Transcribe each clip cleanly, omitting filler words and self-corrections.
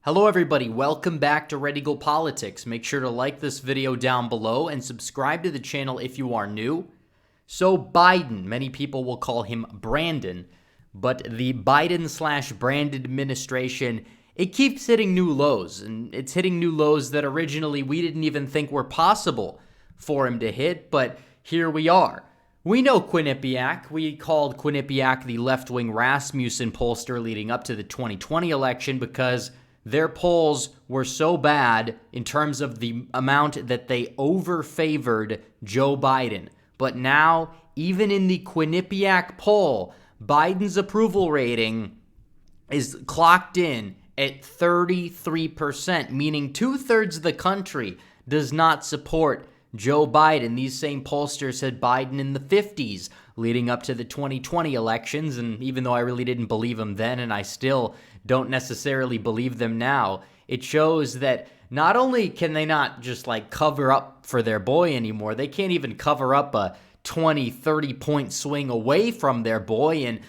Hello everybody, welcome back to Red Eagle Politics. Make sure to like this video down below and subscribe to the channel if you are new. So Biden, many people will call him Brandon, but the Biden/Brandon administration, it keeps hitting new lows, and it's hitting new lows that originally we didn't even think were possible for him to hit, but here we are. We know Quinnipiac. We called Quinnipiac the left-wing Rasmussen pollster leading up to the 2020 election because their polls were so bad in terms of the amount that they overfavored Joe Biden. But now, even in the Quinnipiac poll, Biden's approval rating is clocked in at 33%, meaning 2/3 of the country does not support Joe Biden. These same pollsters had Biden in the 50s leading up to the 2020 elections, and even though I really didn't believe them then, and I still don't necessarily believe them now, it shows that not only can they not just cover up for their boy anymore, they can't even cover up a 20, 30-point swing away from their boy, and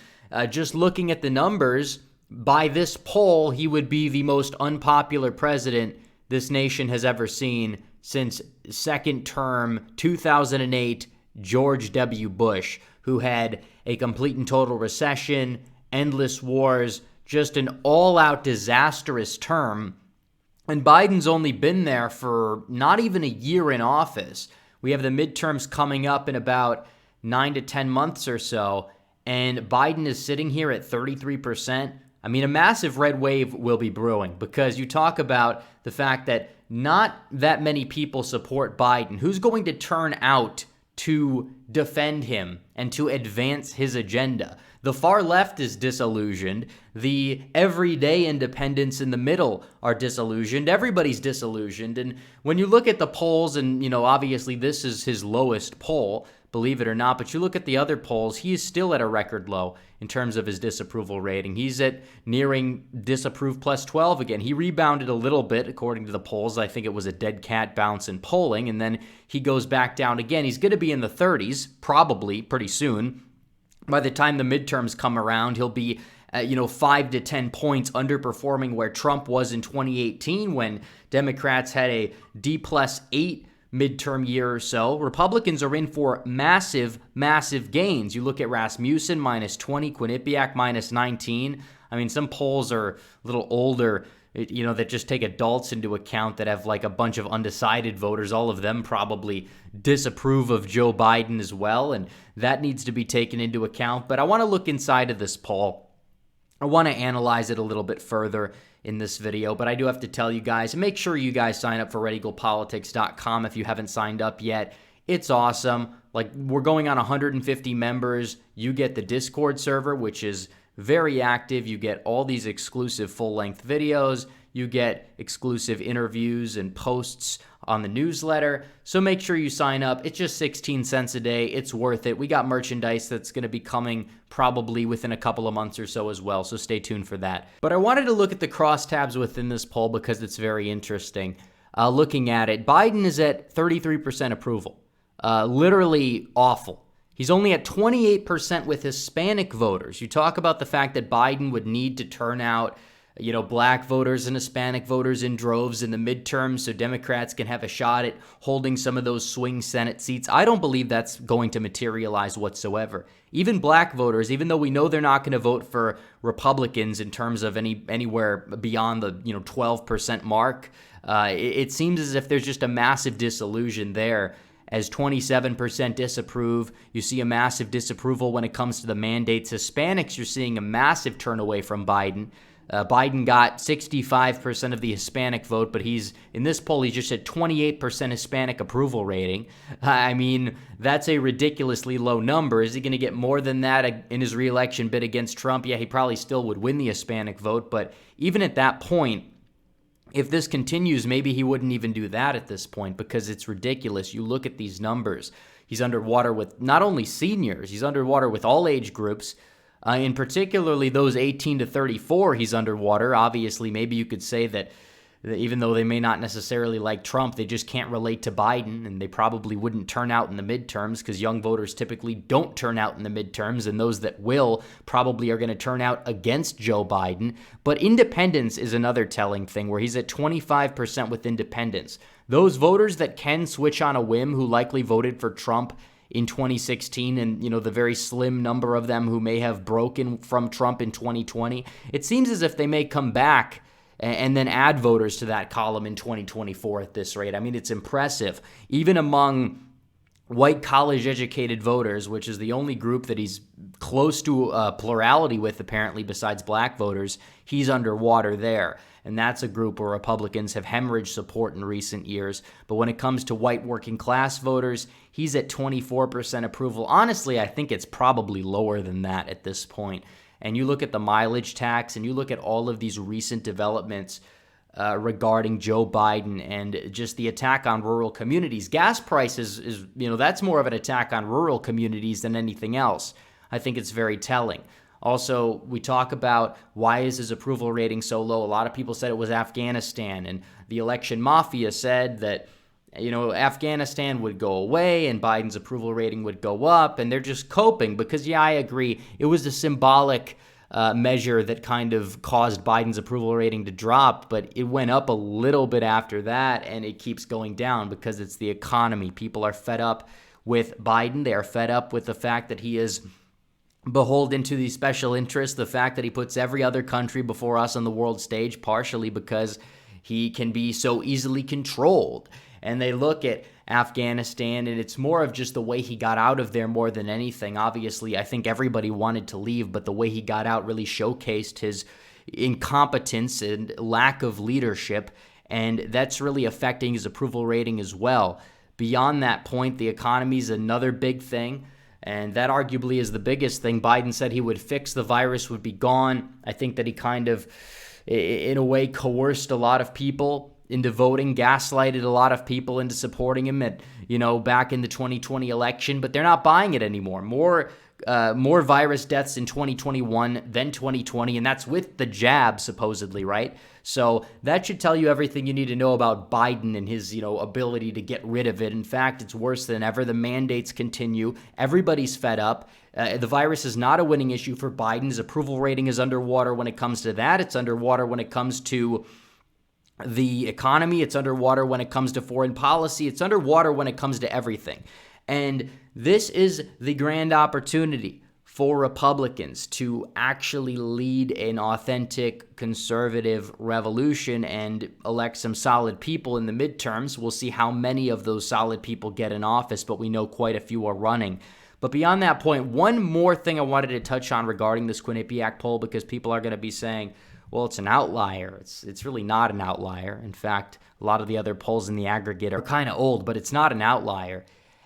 just looking at the numbers, by this poll, he would be the most unpopular president this nation has ever seen since second term 2008 George W. Bush, who had a complete and total recession, endless wars, just an all-out disastrous term. And Biden's only been there for not even a year in office. We have the midterms coming up in about 9 to 10 months or so, and Biden is sitting here at 33%. I mean, a massive red wave will be brewing because you talk about the fact that not that many people support Biden. Who's going to turn out to defend him and to advance his agenda? The far left is disillusioned. The everyday independents in the middle are disillusioned. Everybody's disillusioned. And when you look at the polls, and obviously this is his lowest poll, believe it or not, but you look at the other polls, he is still at a record low in terms of his disapproval rating. He's at nearing disapprove plus 12 again. He rebounded a little bit according to the polls. I think it was a dead cat bounce in polling, and then he goes back down again. He's going to be in the 30s probably pretty soon. By the time the midterms come around, he'll be 5 to 10 points underperforming where Trump was in 2018 when Democrats had a D+8 midterm year or so. Republicans are in for massive, massive gains. You look at Rasmussen -20, Quinnipiac -19. I mean, some polls are a little older, that just take adults into account that have a bunch of undecided voters. All of them probably disapprove of Joe Biden as well, and that needs to be taken into account. But I want to look inside of this poll. I want to analyze it a little bit further in this video, but I do have to tell you guys, make sure you guys sign up for redeaglepolitics.com if you haven't signed up yet. It's awesome. We're going on 150 members. You get the Discord server, which is very active. You get all these exclusive full-length videos. You get exclusive interviews and posts on the newsletter. So make sure you sign up. It's just 16 cents a day. It's worth it. We got merchandise that's going to be coming probably within a couple of months or so as well. So stay tuned for that. But I wanted to look at the crosstabs within this poll because it's very interesting. Looking at it, Biden is at 33% approval. Literally awful. He's only at 28% with Hispanic voters. You talk about the fact that Biden would need to turn out black voters and Hispanic voters in droves in the midterms so Democrats can have a shot at holding some of those swing Senate seats. I don't believe that's going to materialize whatsoever. Even black voters, even though we know they're not going to vote for Republicans in terms of anywhere beyond the 12% mark, it seems as if there's just a massive disillusion there. As 27% disapprove, you see a massive disapproval when it comes to the mandates. Hispanics, you're seeing a massive turn away from Biden. Biden got 65% of the Hispanic vote, but in this poll, he's just at 28% Hispanic approval rating. I mean, that's a ridiculously low number. Is he going to get more than that in his reelection bid against Trump? Yeah, he probably still would win the Hispanic vote, but even at that point, if this continues, maybe he wouldn't even do that at this point because it's ridiculous. You look at these numbers. He's underwater with not only seniors, he's underwater with all age groups. In particularly those 18 to 34, he's underwater. Obviously, maybe you could say that even though they may not necessarily like Trump, they just can't relate to Biden, and they probably wouldn't turn out in the midterms because young voters typically don't turn out in the midterms, and those that will probably are going to turn out against Joe Biden. But independence is another telling thing, where he's at 25% with independents. Those voters that can switch on a whim, who likely voted for Trump in 2016, and the very slim number of them who may have broken from Trump in 2020, it seems as if they may come back and then add voters to that column in 2024 at this rate. I mean, it's impressive. Even among white college-educated voters, which is the only group that he's close to a plurality with, apparently, besides black voters, he's underwater there. And that's a group where Republicans have hemorrhaged support in recent years. But when it comes to white working-class voters, he's at 24% approval. Honestly, I think it's probably lower than that at this point. And you look at the mileage tax, and you look at all of these recent developments regarding Joe Biden and just the attack on rural communities. Gas prices is that's more of an attack on rural communities than anything else. I think it's very telling. Also, we talk about why is his approval rating so low. A lot of people said it was Afghanistan, and the election mafia said that Afghanistan would go away and Biden's approval rating would go up, and they're just coping because, I agree, it was a symbolic measure that kind of caused Biden's approval rating to drop, but it went up a little bit after that, and it keeps going down because it's the economy. People are fed up with Biden. They are fed up with the fact that he is beholden to these special interests, the fact that he puts every other country before us on the world stage, partially because he can be so easily controlled. And they look at Afghanistan, and it's more of just the way he got out of there more than anything. Obviously, I think everybody wanted to leave, but the way he got out really showcased his incompetence and lack of leadership, and that's really affecting his approval rating as well. Beyond that point, the economy is another big thing, and that arguably is the biggest thing. Biden said he would fix the virus, would be gone. I think that he kind of, in a way, coerced a lot of people into voting, gaslighted a lot of people into supporting him at, back in the 2020 election, but they're not buying it anymore. More virus deaths in 2021 than 2020, and that's with the jab, supposedly, right? So that should tell you everything you need to know about Biden and his, ability to get rid of it. In fact, it's worse than ever. The mandates continue. Everybody's fed up. The virus is not a winning issue for Biden. His approval rating is underwater when it comes to that. It's underwater when it comes to the economy. It's underwater when it comes to foreign policy. It's underwater when it comes to everything. And this is the grand opportunity for Republicans to actually lead an authentic conservative revolution and elect some solid people in the midterms. We'll see how many of those solid people get in office, but we know quite a few are running. But beyond that point, one more thing I wanted to touch on regarding this Quinnipiac poll, because people are going to be saying, well, it's an outlier. It's really not an outlier. In fact, a lot of the other polls in the aggregate are kind of old, but it's not an outlier.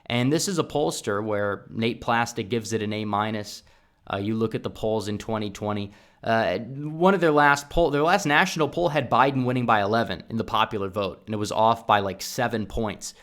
And this is a pollster where Nate Plastic gives it an A-. You look at the polls in 2020. One of their last national poll had Biden winning by 11 in the popular vote, and it was off by like 7 points.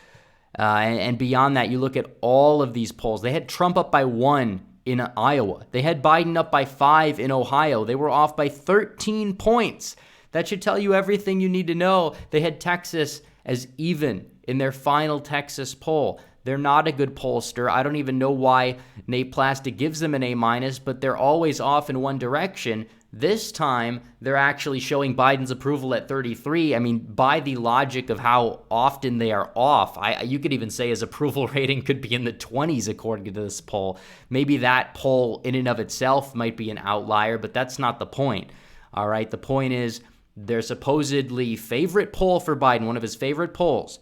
And beyond that, you look at all of these polls. They had Trump up by 1 in Iowa. They had Biden up by 5 in Ohio. They were off by 13 points. That should tell you everything you need to know. They had Texas as even in their final Texas poll. They're not a good pollster. I don't even know why Nate Plastic gives them an A-, but they're always off in one direction. This time, they're actually showing Biden's approval at 33. I mean, by the logic of how often they are off, you could even say his approval rating could be in the 20s according to this poll. Maybe that poll in and of itself might be an outlier, but that's not the point. All right, the point is their supposedly favorite poll for Biden, one of his favorite polls,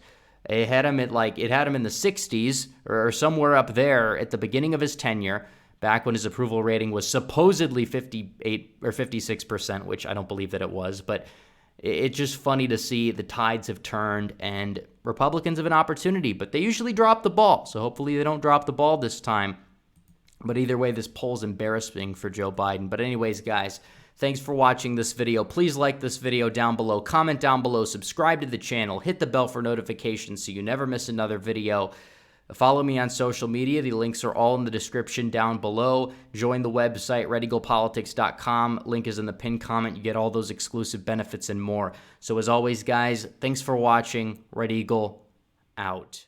it had him in the 60s or somewhere up there at the beginning of his tenure, back when his approval rating was supposedly 58 or 56%, which I don't believe that it was. But it's just funny to see the tides have turned and Republicans have an opportunity, but they usually drop the ball. So hopefully they don't drop the ball this time. But either way, this poll's embarrassing for Joe Biden. But anyways, guys, thanks for watching this video. Please like this video down below, comment down below, subscribe to the channel, hit the bell for notifications so you never miss another video. Follow me on social media. The links are all in the description down below. Join the website, redeaglepolitics.com. Link is in the pinned comment. You get all those exclusive benefits and more. So as always, guys, thanks for watching. Red Eagle out.